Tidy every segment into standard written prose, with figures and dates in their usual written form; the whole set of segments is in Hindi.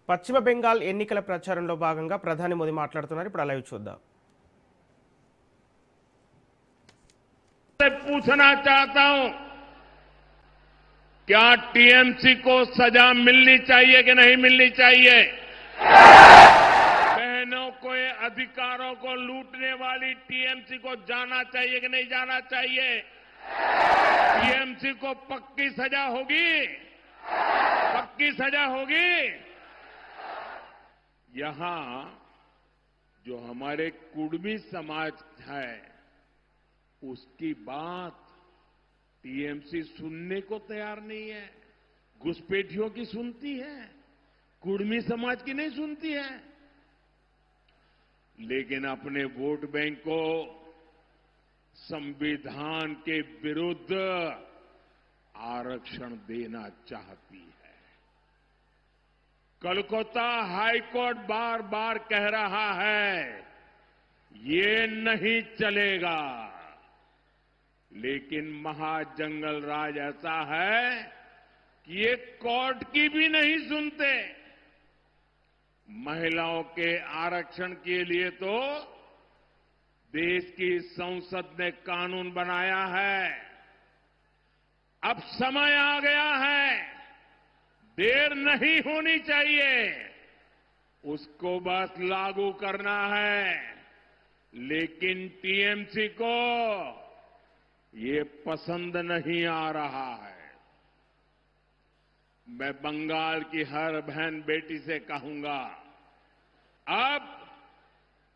పశ్చిమ బెంగాల్ ఎన్నికల ప్రచారంలో భాగంగా ప్రధాని మోదీ మాట్లాడుతున్నారు. ఇప్పుడు లైవ్ చూద్దాం. पूछना चाहता हूं, क्या टीएमसी को सजा मिलनी चाहिए कि नहीं मिलनी चाहिए? बहनों के अधिकारों को लूटने वाली टीएमसी को जाना चाहिए कि नहीं जाना चाहिए? टीएमसी को पक्की सजा होगी? पक्की सजा होगी? यहां जो हमारे कुर्मी समाज है उसकी बात टीएमसी सुनने को तैयार नहीं है। घुसपैठियों की सुनती है, कुर्मी समाज की नहीं सुनती है। लेकिन अपने वोट बैंक को संविधान के विरुद्ध आरक्षण देना चाहती है। कोलकाता हाईकोर्ट बार बार कह रहा है ये नहीं चलेगा, लेकिन महाजंगल राज ऐसा है कि ये कोर्ट की भी नहीं सुनते। महिलाओं के आरक्षण के लिए तो देश की संसद ने कानून बनाया है। अब समय आ गया है, देर नहीं होनी चाहिए, उसको बस लागू करना है। लेकिन टीएमसी को ये पसंद नहीं आ रहा है। मैं बंगाल की हर बहन बेटी से कहूंगा, अब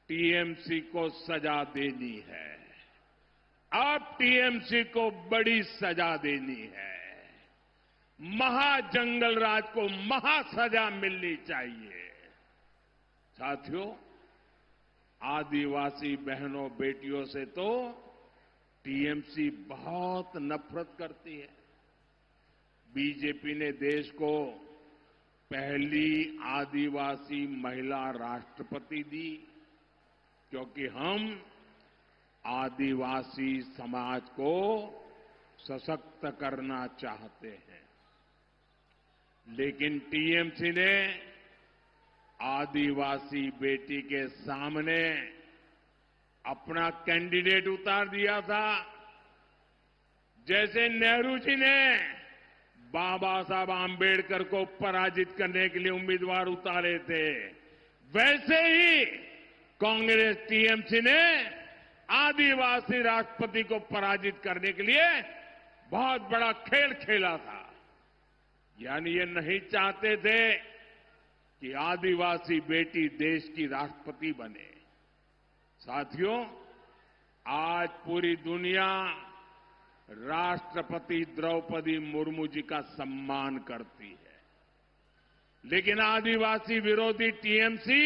टीएमसी को सजा देनी है। अब टीएमसी को बड़ी सजा देनी है। महाजंगल राज को महासजा मिलनी चाहिए। साथियों, आदिवासी बहनों बेटियों से तो टीएमसी बहुत नफरत करती है। बीजेपी ने देश को पहली आदिवासी महिला राष्ट्रपति दी, क्योंकि हम आदिवासी समाज को सशक्त करना चाहते हैं। लेकिन टीएमसी ने आदिवासी बेटी के सामने अपना कैंडिडेट उतार दिया था। जैसे नेहरू जी ने बाबा साहब आंबेडकर को पराजित करने के लिए उम्मीदवार उतारे थे, वैसे ही कांग्रेस टीएमसी ने आदिवासी राष्ट्रपति को पराजित करने के लिए बहुत बड़ा खेल खेला था। यानी ये नहीं चाहते थे कि आदिवासी बेटी देश की राष्ट्रपति बने। साथियों, आज पूरी दुनिया राष्ट्रपति द्रौपदी मुर्मू जी का सम्मान करती है, लेकिन आदिवासी विरोधी टीएमसी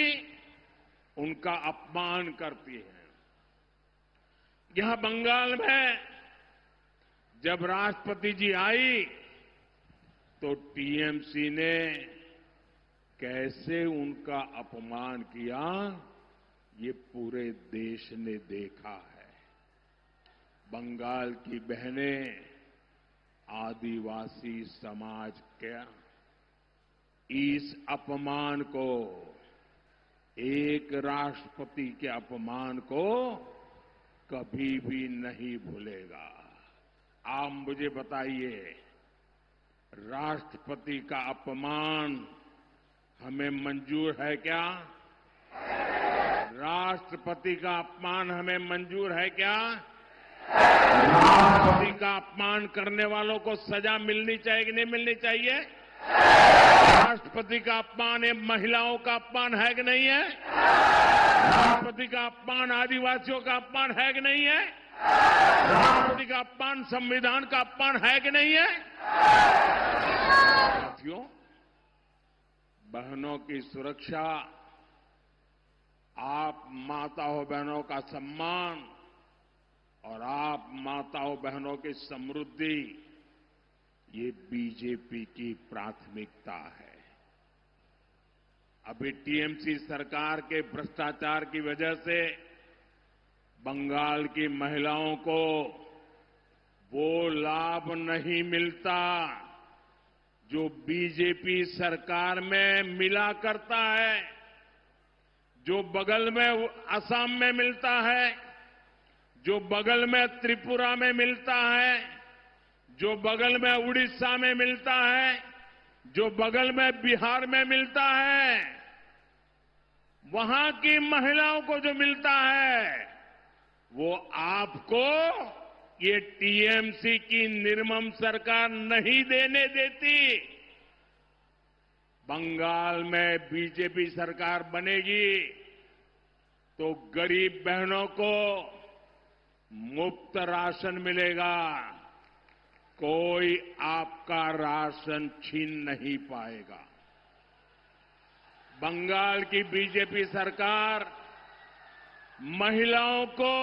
उनका अपमान करती है। यहां बंगाल में जब राष्ट्रपति जी आई तो टीएमसी ने कैसे उनका अपमान किया, ये पूरे देश ने देखा है। बंगाल की बहनें आदिवासी समाज के इस अपमान को, एक राष्ट्रपति के अपमान को कभी भी नहीं भूलेगा। आप मुझे बताइए, राष्ट्रपति का अपमान हमें मंजूर है क्या? राष्ट्रपति का अपमान हमें मंजूर है क्या? राष्ट्रपति का अपमान करने वालों को सजा मिलनी चाहिए कि नहीं मिलनी चाहिए? राष्ट्रपति का अपमान ये महिलाओं का अपमान है कि नहीं है? राष्ट्रपति का अपमान आदिवासियों का अपमान है कि नहीं है? राष्ट्रपति का अपमान संविधान का अपमान है कि नहीं है? साथियों, बहनों की सुरक्षा, आप माताओं बहनों का सम्मान और आप माताओं बहनों की समृद्धि, ये बीजेपी की प्राथमिकता है। अभी टीएमसी सरकार के भ्रष्टाचार की वजह से बंगाल की महिलाओं को वो लाभ नहीं मिलता जो बीजेपी सरकार में मिला करता है, जो बगल में असम में मिलता है, जो बगल में त्रिपुरा में मिलता है, जो बगल में उड़ीसा में मिलता है, जो बगल में बिहार में मिलता है, वहां की महिलाओं को जो मिलता है वो आपको ये टीएमसी की निर्मम सरकार नहीं देने देती। बंगाल में बीजेपी सरकार बनेगी तो गरीब बहनों को मुफ्त राशन मिलेगा, कोई आपका राशन छीन नहीं पाएगा। बंगाल की बीजेपी सरकार महिलाओं को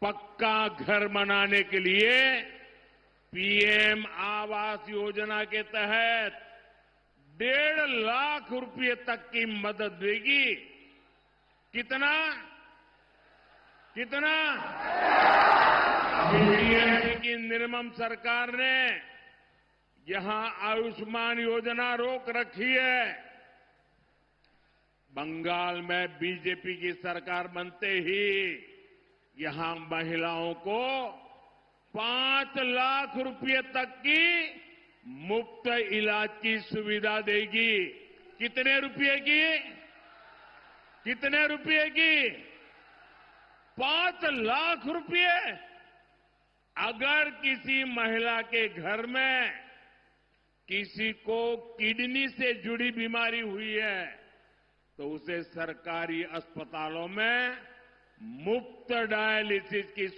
पक्का घर बनाने के लिए पीएम आवास योजना के तहत 1.5 लाख रुपए तक की मदद देगी। कितना कितना टीएमसी की निर्मम सरकार ने यहां आयुष्मान योजना रोक रखी है। बंगाल में बीजेपी की सरकार बनते ही यहां महिलाओं को 5 लाख रुपए तक की मुफ्त इलाज की सुविधा देगी। कितने रुपए की? कितने रुपए की? 5 लाख रुपए। अगर किसी महिला के घर में किसी को किडनी से जुड़ी बीमारी हुई है तो उसे सरकारी अस्पतालों में मुफ्त डायलिसिस की